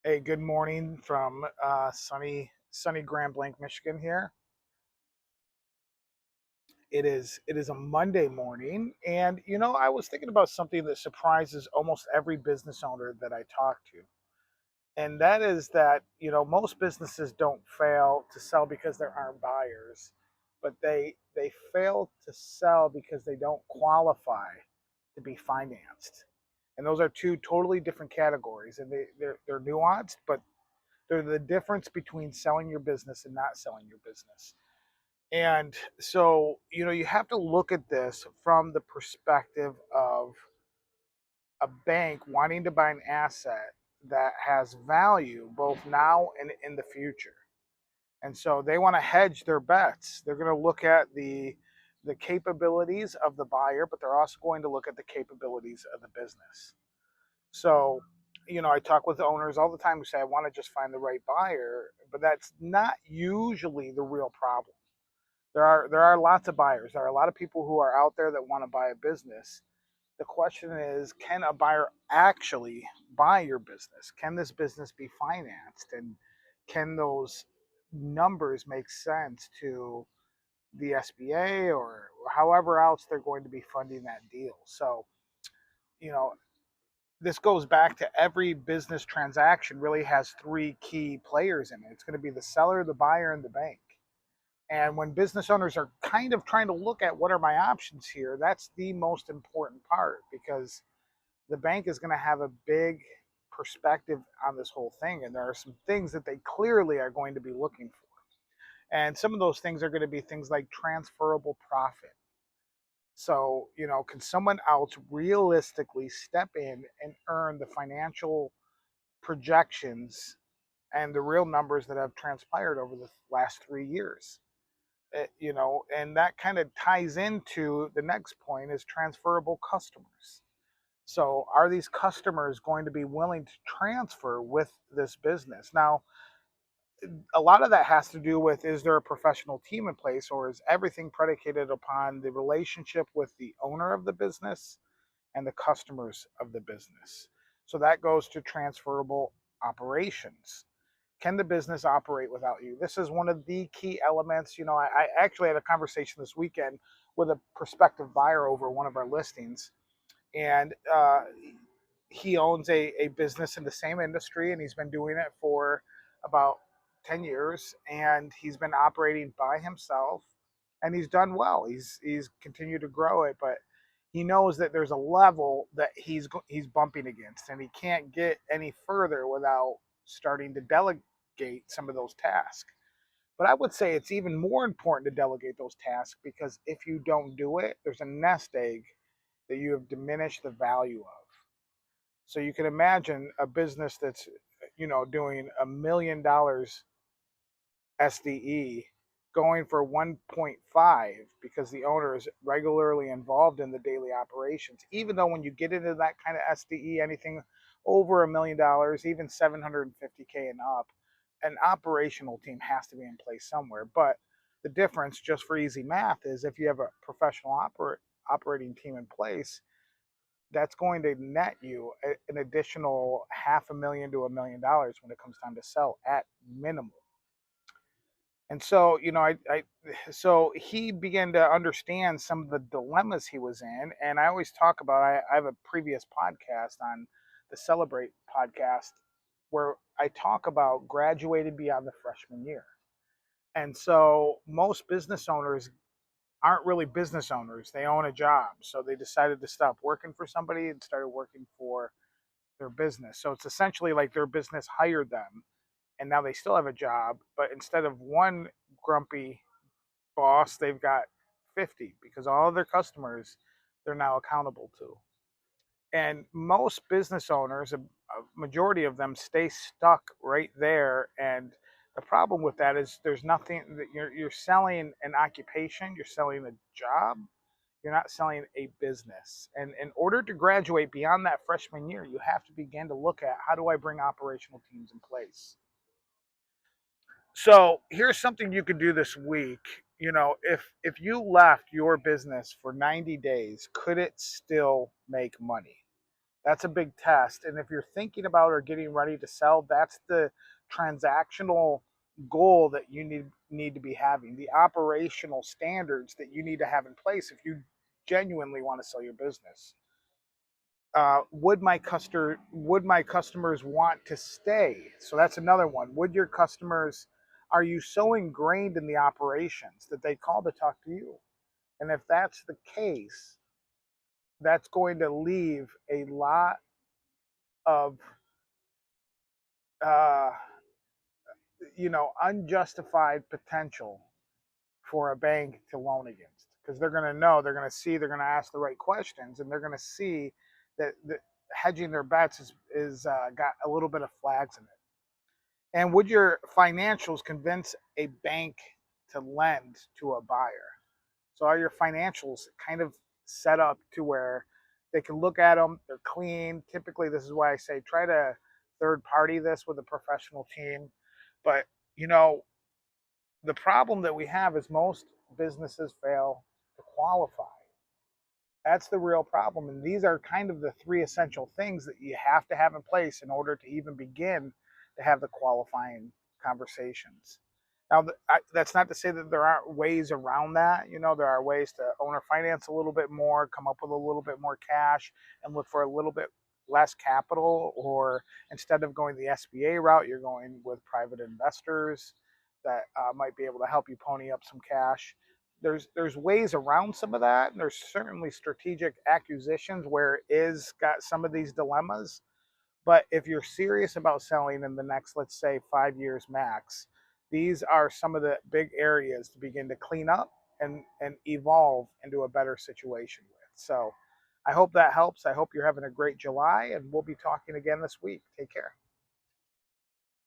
Hey, good morning from sunny Grand Blanc, Michigan. Here it is a Monday morning, and I was thinking about something that surprises almost every business owner that I talk to, and that is that most businesses don't fail to sell because there aren't buyers, but they fail to sell because they don't qualify to be financed, and those are two totally different categories, and they're nuanced, but they're the difference between selling your business and not selling your business. And so, you have to look at this from the perspective of a bank wanting to buy an asset that has value both now and in the future. And so they want to hedge their bets. They're going to look at the capabilities of the buyer, but they're also going to look at the capabilities of the business. So, I talk with owners all the time who say, I want to just find the right buyer, but that's not usually the real problem. There are lots of buyers. There are a lot of people who are out there that want to buy a business. The question is, can a buyer actually buy your business? Can this business be financed? And can those numbers make sense to the SBA or however else they're going to be funding that deal? So, you know, this goes back to every business transaction really has three key players in it. It's going to be the seller, the buyer, and the bank. And when business owners are kind of trying to look at what are my options here, that's the most important part because the bank is going to have a big perspective on this whole thing. And there are some things that they clearly are going to be looking for. And some of those things are going to be things like transferable profit. So, can someone else realistically step in and earn the financial projections and the real numbers that have transpired over the last 3 years? And that kind of ties into the next point is transferable customers. So, are these customers going to be willing to transfer with this business? Now, a lot of that has to do with is there a professional team in place or is everything predicated upon the relationship with the owner of the business and the customers of the business? So that goes to transferable operations. Can the business operate without you? This is one of the key elements. I actually had a conversation this weekend with a prospective buyer over one of our listings, and he owns a business in the same industry, and he's been doing it for about 10 years, and he's been operating by himself, and he's done well. He's continued to grow it, but he knows that there's a level that he's bumping against, and he can't get any further without starting to delegate some of those tasks. But I would say it's even more important to delegate those tasks because if you don't do it, there's a nest egg that you have diminished the value of. So you can imagine a business that's doing $1 million SDE going for 1.5 because the owner is regularly involved in the daily operations. Even though when you get into that kind of SDE, anything over $1 million, even 750K and up, an operational team has to be in place somewhere. But the difference, just for easy math, is if you have a professional operating team in place, that's going to net you an additional half a million to $1 million when it comes time to sell at minimum. And so, so he began to understand some of the dilemmas he was in. And I always talk about, I have a previous podcast on the Celebrate podcast where I talk about graduating beyond the freshman year. And so most business owners aren't really business owners. They own a job. So they decided to stop working for somebody and started working for their business. So it's essentially like their business hired them and now they still have a job, but instead of one grumpy boss, they've got 50 because all of their customers they're now accountable to. And most business owners, a majority of them stay stuck right there. And the problem with that is there's nothing that you're selling an occupation, you're selling a job, you're not selling a business. And in order to graduate beyond that freshman year, you have to begin to look at how do I bring operational teams in place. So here's something you could do this week. If you left your business for 90 days, could it still make money? That's a big test. And if you're thinking about or getting ready to sell, that's the transactional goal that you need to be having, the operational standards that you need to have in place if you genuinely want to sell your business. Would my customers want to stay? So that's another one. Would your customers, are you so ingrained in the operations that they call to talk to you? And if that's the case, that's going to leave a lot of uh, unjustified potential for a bank to loan against, because they're going to know, they're going to see, they're going to ask the right questions, and they're going to see that hedging their bets is got a little bit of flags in it. And would your financials convince a bank to lend to a buyer? So are your financials kind of set up to where they can look at them, they're clean? Typically, this is why I say try to third party this with a professional team. But, you know, the problem that we have is most businesses fail to qualify. That's the real problem. And these are kind of the three essential things that you have to have in place in order to even begin to have the qualifying conversations. Now, that's not to say that there aren't ways around that. There are ways to owner finance a little bit more, come up with a little bit more cash, and look for a little bit less capital. Or instead of going the SBA route, you're going with private investors that might be able to help you pony up some cash. There's ways around some of that, and there's certainly strategic acquisitions where it is got some of these dilemmas. But if you're serious about selling in the next, let's say, 5 years max, these are some of the big areas to begin to clean up and evolve into a better situation with. So I hope that helps. I hope you're having a great July, and we'll be talking again this week. Take care.